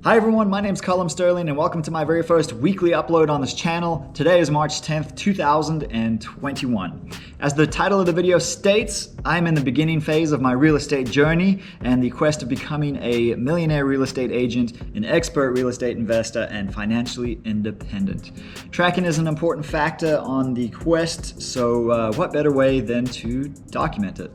Hi everyone, my name's Cullum Stirling and welcome to my very first weekly upload on this channel. Today is March 10th, 2021. As the title of the video states, I'm in the beginning phase of my real estate journey and the quest of becoming a millionaire real estate agent, an expert real estate investor, and financially independent. Tracking is an important factor on the quest, so what better way than to document it?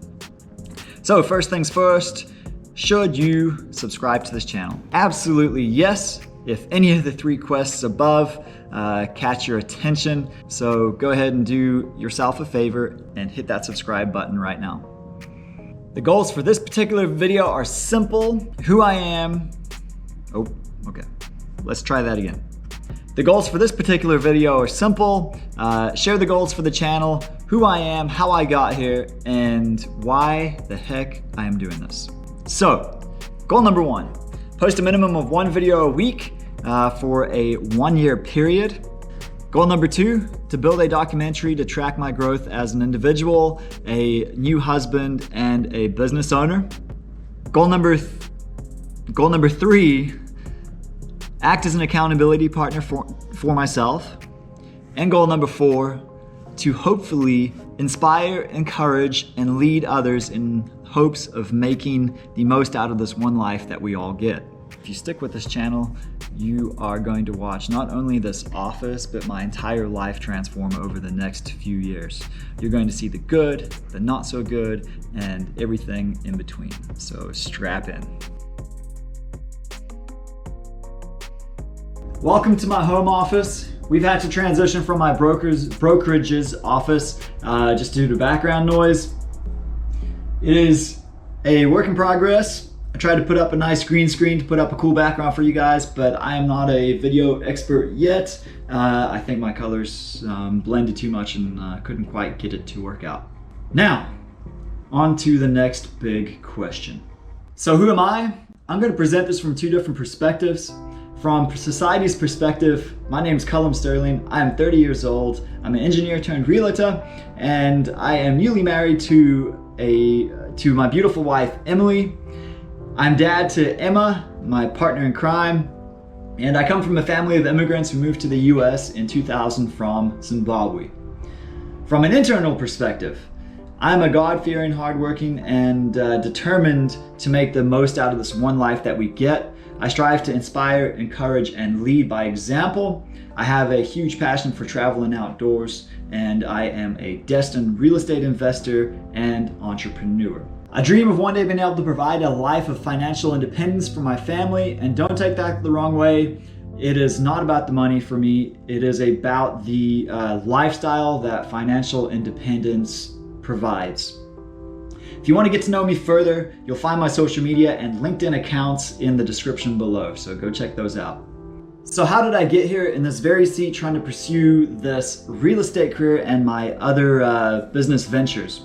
So first things first, should you subscribe to this channel? Absolutely yes, if any of the three quests above catch your attention. So go ahead and do yourself a favor and hit that subscribe button right now. The goals for this particular video are simple. Who I am. Oh, okay. Let's try that again. The goals for this particular video are simple. Share the goals for the channel, who I am, how I got here, and why the heck I am doing this. So, goal number one, post a minimum of one video a week for a 1-year period. Goal number two, to build a documentary to track my growth as an individual, a new husband, and a business owner. Goal number three, act as an accountability partner for myself. And goal number four, to hopefully inspire, encourage, and lead others in hopes of making the most out of this one life that we all get. If you stick with this channel, you are going to watch not only this office, but my entire life transform over the next few years. You're going to see the good, the not so good, and everything in between. So strap in. Welcome to my home office. We've had to transition from my brokerage's office just due to background noise. It is a work in progress. I tried to put up a nice green screen to put up a cool background for you guys, but I am not a video expert yet. I think my colors blended too much and couldn't quite get it to work out. Now, on to the next big question. So who am I? I'm going to present this from two different perspectives. From society's perspective, my name is Cullum Stirling. I am 30 years old. I'm an engineer turned realtor, and I am newly married to my beautiful wife, Emily. I'm dad to Emma, my partner in crime, and I come from a family of immigrants who moved to the US in 2000 from Zimbabwe. From an internal perspective, I'm a God-fearing, hardworking, and determined to make the most out of this one life that we get. I strive to inspire, encourage, and lead by example. I have a huge passion for travel and outdoors, and I am a destined real estate investor and entrepreneur. I dream of one day being able to provide a life of financial independence for my family, and don't take that the wrong way. It is not about the money for me. It is about the lifestyle that financial independence provides. If you want to get to know me further, you'll find my social media and LinkedIn accounts in the description below, so go check those out. So how did I get here in this very seat trying to pursue this real estate career and my other business ventures?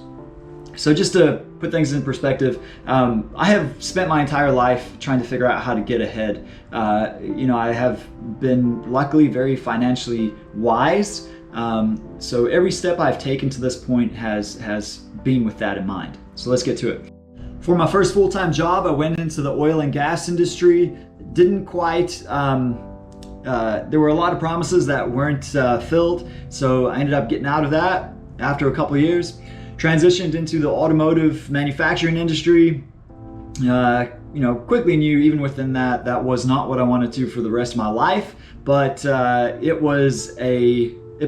So just to put things in perspective, I have spent my entire life trying to figure out how to get ahead. I have been luckily very financially wise. So every step I've taken to this point has been with that in mind. So let's get to it. For my first full-time job, I went into the oil and gas industry. Didn't quite, there were a lot of promises that weren't filled. So I ended up getting out of that after a couple of years. Transitioned into the automotive manufacturing industry. Quickly knew even within that was not what I wanted to do for the rest of my life, but it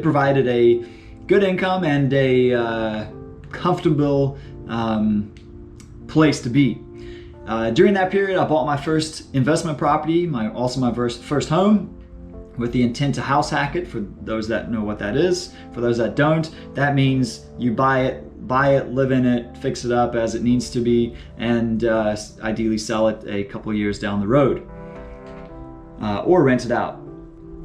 provided a good income and a comfortable place to be. During that period, I bought my first investment property, also my first home, with the intent to house hack it. For those that know what that is, for those that don't, that means you buy it, live in it, fix it up as it needs to be, and ideally sell it a couple of years down the road, or rent it out.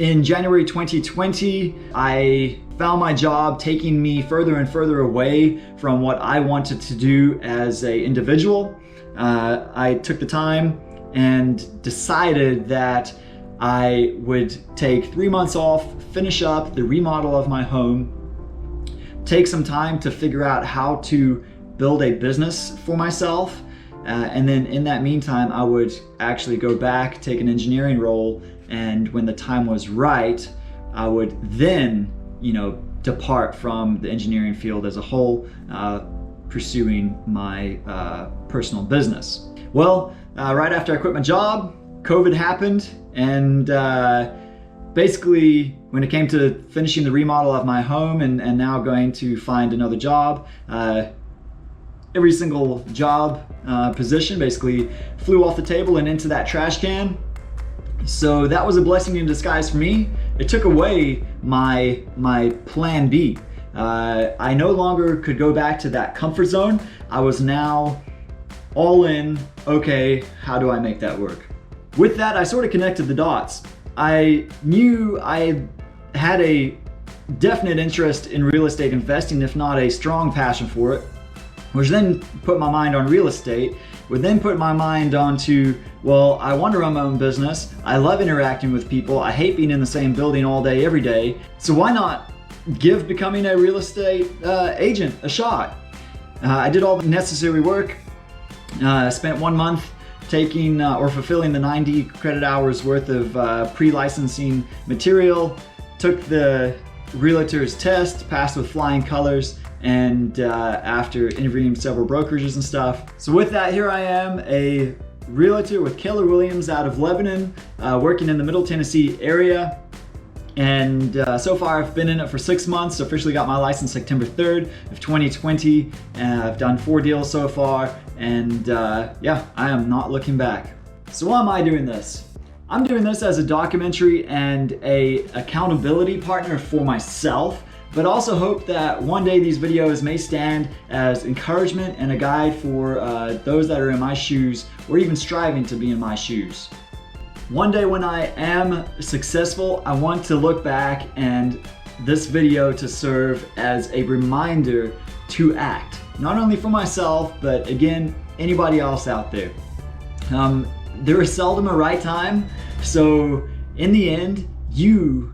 In January 2020, I found my job taking me further and further away from what I wanted to do as an individual. I took the time and decided that I would take 3 months off, finish up the remodel of my home, take some time to figure out how to build a business for myself, And then in that meantime, I would actually go back, take an engineering role, and when the time was right, I would then, depart from the engineering field as a whole, pursuing my personal business. Well, right after I quit my job, COVID happened, and basically when it came to finishing the remodel of my home and now going to find another job, every single job position basically flew off the table and into that trash can. So that was a blessing in disguise for me. It took away my plan B. I no longer could go back to that comfort zone. I was now all in, okay, how do I make that work? With that, I sort of connected the dots. I knew I had a definite interest in real estate investing, if not a strong passion for it, which then put my mind on real estate, would then put my mind onto, well, I want to run my own business. I love interacting with people. I hate being in the same building all day, every day. So why not give becoming a real estate agent a shot? I did all the necessary work. Spent 1 month taking or fulfilling the 90 credit hours worth of pre-licensing material, took the Realtor's test, passed with flying colors, and after interviewing several brokerages and stuff. So with that, here I am, a realtor with Keller Williams out of Lebanon, working in the Middle Tennessee area. And so far I've been in it for 6 months, officially got my license September 3rd of 2020. And I've done 4 deals so far, and yeah, I am not looking back. So why am I doing this? I'm doing this as a documentary and a accountability partner for myself, but also hope that one day these videos may stand as encouragement and a guide for those that are in my shoes or even striving to be in my shoes. One day when I am successful, I want to look back and this video to serve as a reminder to act, not only for myself, but again, anybody else out there. There is seldom a right time, so in the end, you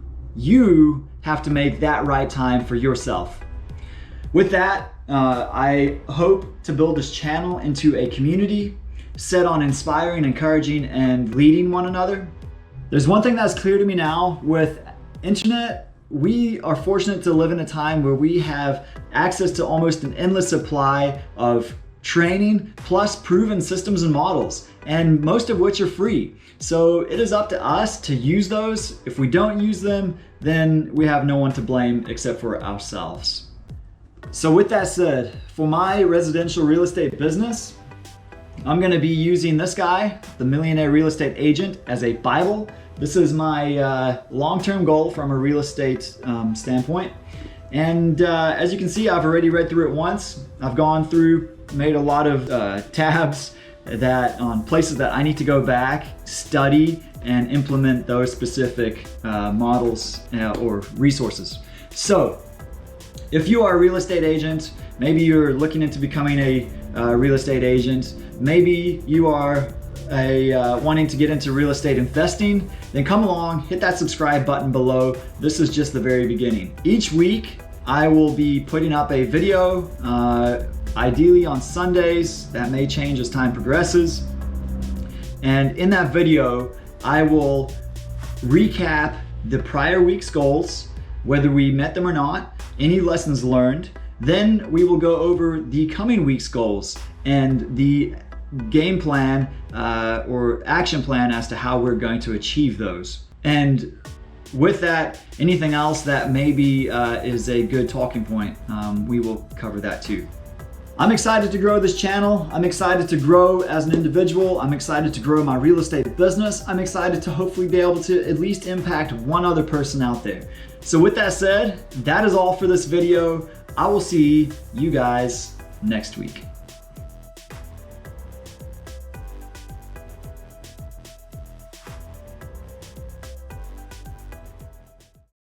have to make that right time for yourself. With that, I hope to build this channel into a community set on inspiring, encouraging, and leading one another. There's one thing that's clear to me now with internet. We are fortunate to live in a time where we have access to almost an endless supply of training plus proven systems and models, and most of which are free. So it is up to us to use those. If we don't use them, then we have no one to blame except for ourselves. So with that said, for my residential real estate business, I'm gonna be using this guy, the Millionaire Real Estate Agent, as a Bible. This is my long-term goal from a real estate standpoint. And as you can see, I've already read through it once. I've gone through, made a lot of tabs that on places that I need to go back, study, and implement those specific models or resources. So if you are a real estate agent, maybe you're looking into becoming a real estate agent, maybe you are wanting to get into real estate investing, then come along, hit that subscribe button below. This is just the very beginning. Each week, I will be putting up a video, ideally on Sundays. That may change as time progresses. And in that video, I will recap the prior week's goals, whether we met them or not, any lessons learned. Then we will go over the coming week's goals and the game plan or action plan as to how we're going to achieve those. And with that, anything else that maybe is a good talking point, we will cover that too. I'm excited to grow this channel. I'm excited to grow as an individual. I'm excited to grow my real estate business. I'm excited to hopefully be able to at least impact one other person out there. So with that said, that is all for this video. I will see you guys next week.